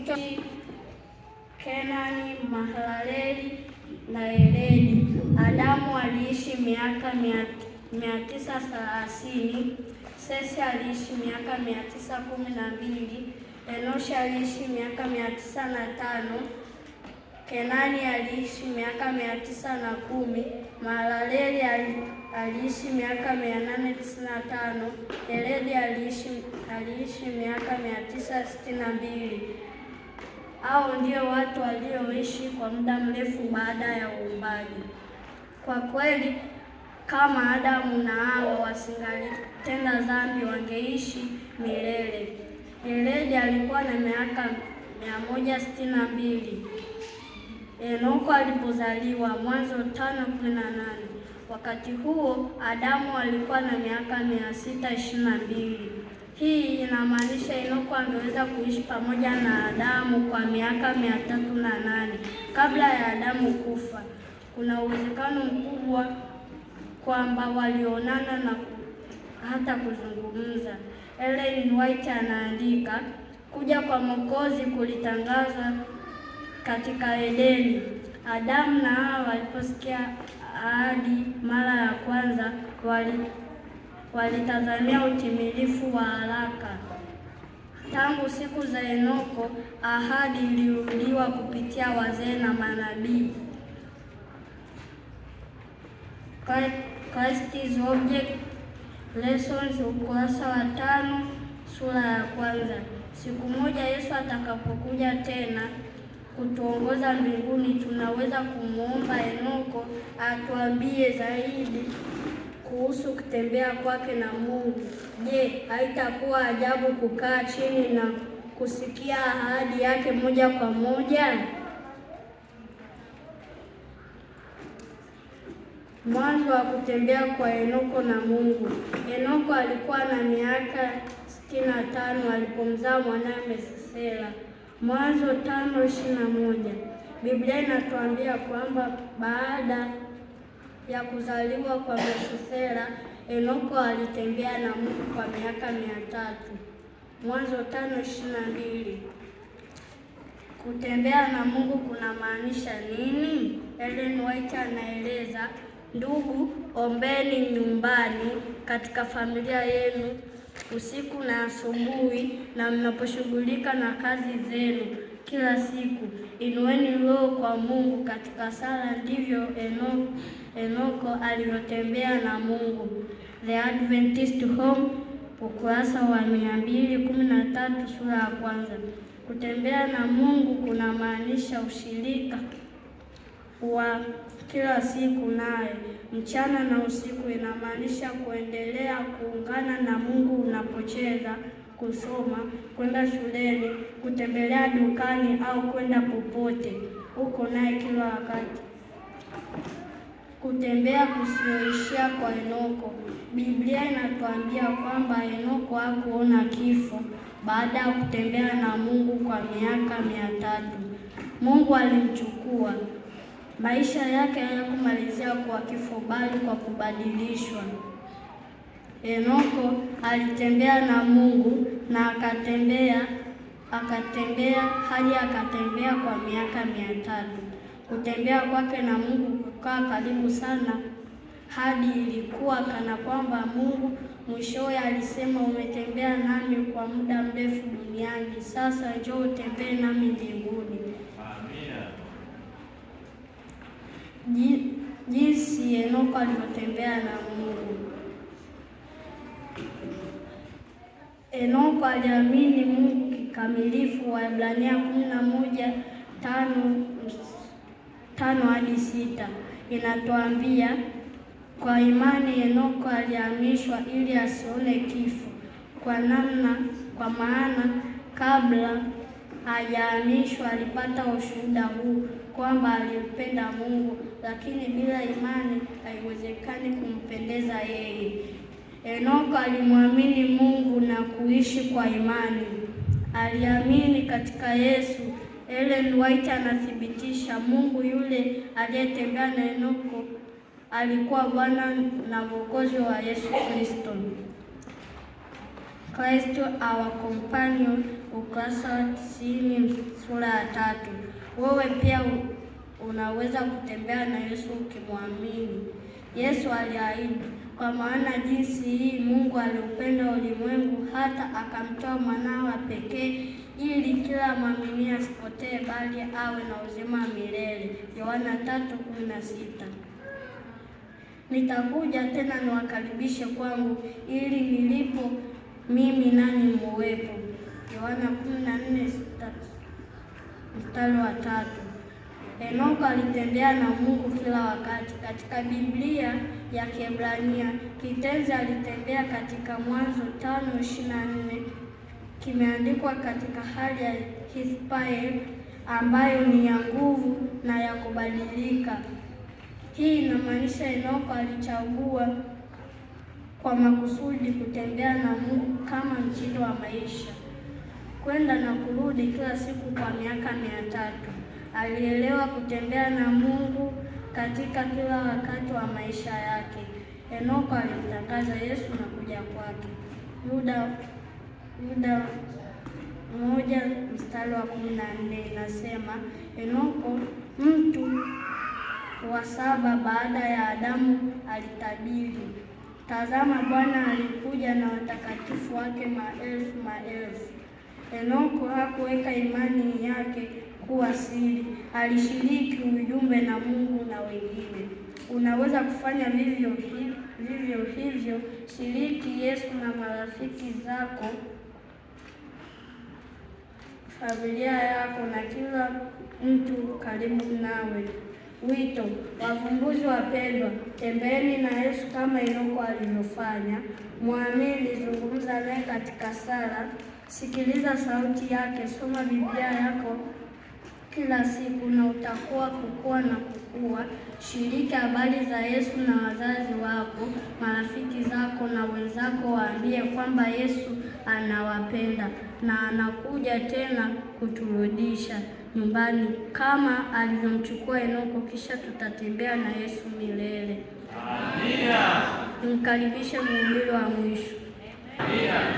Kichwa: Kenani, Mahalaleli na Yeredi. Adamu aliishi miaka 930. Sesi aliishi miaka 912. Enoshi aliishi miaka 905. Kenani aliishi miaka 910. Mahalaleli aliishi miaka 895. Yeredi aliishi miaka 962. Hao ndio watu walioishi kwa muda mrefu baada ya uumbaji. Kwa kweli, kama Adamu na Hawa wasingalitenda dhambi, wangeishi milele. Yeredi alikuwa na miaka 162 Enoko alipozaliwa, Mwanzo 5:18. Wakati huo Adamu alikuwa na miaka 622. Hii inamaanisha Enoko angeweza kuishi pamoja na Adamu kwa miaka 308 kabla ya Adamu kufa. Kuna uwezekano mkubwa kwamba walionana na hata kuzungumza. Ellen White anaandika, kuja kwa Mwokozi kulitangazwa katika Edeni. Adamu na Hawa waliposikia ahadi mara ya kwanza, walitazamia utimilifu wa haraka. Tangu siku za Enoko, ahadi ilirudiwa kupitia wazee na manabii. Christ's Object Lessons, ukurasa wa 5, sura ya 1. Siku moja Yesu atakapokuja tena kutuongoza mbinguni, tunaweza kumwomba Enoko atuambie zaidi kuhusu kutembea kwake na Mungu. Je, haitakuwa ajabu kukaa chini na kusikia ahadi yake moja kwa moja? Mwanzo wa kutembea kwa Enoko na Mungu. Enoko alikuwa na miaka 65 alipomzaa mwanawe Metusela. Mwanzo 5:21. Biblia inatuambia kwamba baada ya kuzaliwa kwa Metusela, Enoko alitembea na Mungu kwa miaka 300. Mwanzo 5:22. Kutembea na Mungu kunamaanisha nini? Ellen White anaeleza, ndugu, ombeni nyumbani, katika familia yenu, usiku na asubuhi, na mnaposhughulika na kazi zenu kila siku. Inueni roho kwa Mungu katika sala. Ndivyo Enoko alivyotembea na Mungu. The Adventist Home, ukurasa wa 213, sura ya 1. Kutembea na Mungu kunamaanisha ushirika wa kila siku naye, mchana na usiku. Inamaanisha kuendelea kuungana na Mungu unapocheza, kusoma, kwenda shuleni, kutembelea dukani au kwenda popote uko naye kila wakati. Kutembea kusioishia kwa Enoko. Biblia inatuambia kwamba Enoko hakuona kifo baada ya kutembea na Mungu kwa miaka 300. Mungu alimchukua. Maisha yake hayakumalizia kwa kifo, bali kwa kubadilishwa. Enoko alitembea na Mungu na akatembea hadi akatembea kwa miaka 300. Kutembea kwake na Mungu kukaa karibu sana hadi ilikuwa kana kwamba Mungu mwishowe alisema, umetembea nami kwa muda mrefu duniani, sasa njoo utembee nami mbinguni. Amina. Jinsi Enoko alivyotembea na Mungu. Enoko aliamini Mungu kikamilifu. Waebrania 11:5-6 inatuambia, kwa imani Enoko alihamishwa ili asione kifo. Kwa maana kabla hajahamishwa alipata ushuhuda huu kwamba alimpenda Mungu, lakini bila imani haiwezekani kumpendeza yeye. Enoko alimwamini Mungu na kuishi kwa imani. Aliamini katika Yesu. Ellen White anathibitisha Mungu yule aliyetembea na Enoko alikuwa Bwana na Mwokozi wa Yesu Kristo. Christ our companion, ukurasa wa 90 sura ya 3. Wewe pia unaweza kutembea na Yesu ukimwamini. Yesu aliahidi, kwa maana jinsi hii Mungu aliupenda ulimwengu hata akamtoa mwanawe pekee, ili kila mwamini asipotee bali awe na uzima milele. Yohana 3:16. Nitakuja tena niwakaribishe kwangu, ili nilipo mimi nanyi muwepo. Yohana 14:3. Henoko alitembea na Mungu kila wakati. Katika Biblia ya Kiebrania, kitenzi alitembea katika Mwanzo 5:24 kimeandikwa katika hali ya hispael ambayo ni ya nguvu na ya kubadilika. Hii inamaanisha Henoko alichagua kwa makusudi kutembea na Mungu kama mtindo wa maisha, kwenda na kurudi kila siku kwa miaka 300. Alielewa kutembea na Mungu katika kila wakati wa maisha yake. Henoko alimtangaza Yesu na kuja kwake. Yuda 1:14 inasema, Henoko mtu wa 7 baada ya Adamu alitabiri, tazama Bwana alikuja na watakatifu wake maelfu. Henoko hakuweka imani yake kuwa siri, alishiriki ujumbe na Mungu na wengine. Unaweza kufanya vivyo hivyo. Shiriki Yesu na marafiki zako, familia yako na kila mtu karibu nawe. Wito. Wavumbuzi wapendwa, tembeeni na Yesu kama Henoko alivyofanya. Mwamini, zungumza naye katika sala, sikiliza sauti yake, soma Biblia yako kila siku na utakuwa kukua na kukua. Shiriki habari za Yesu na wazazi wako, marafiki zako na wenzako, waambie kwamba Yesu anawapenda na anakuja tena kuturudisha nyumbani kama alivyomchukua Henoko, kisha tutatembea na Yesu milele. Amina. Nimkaribishe mhubiri wa mwisho. Amina.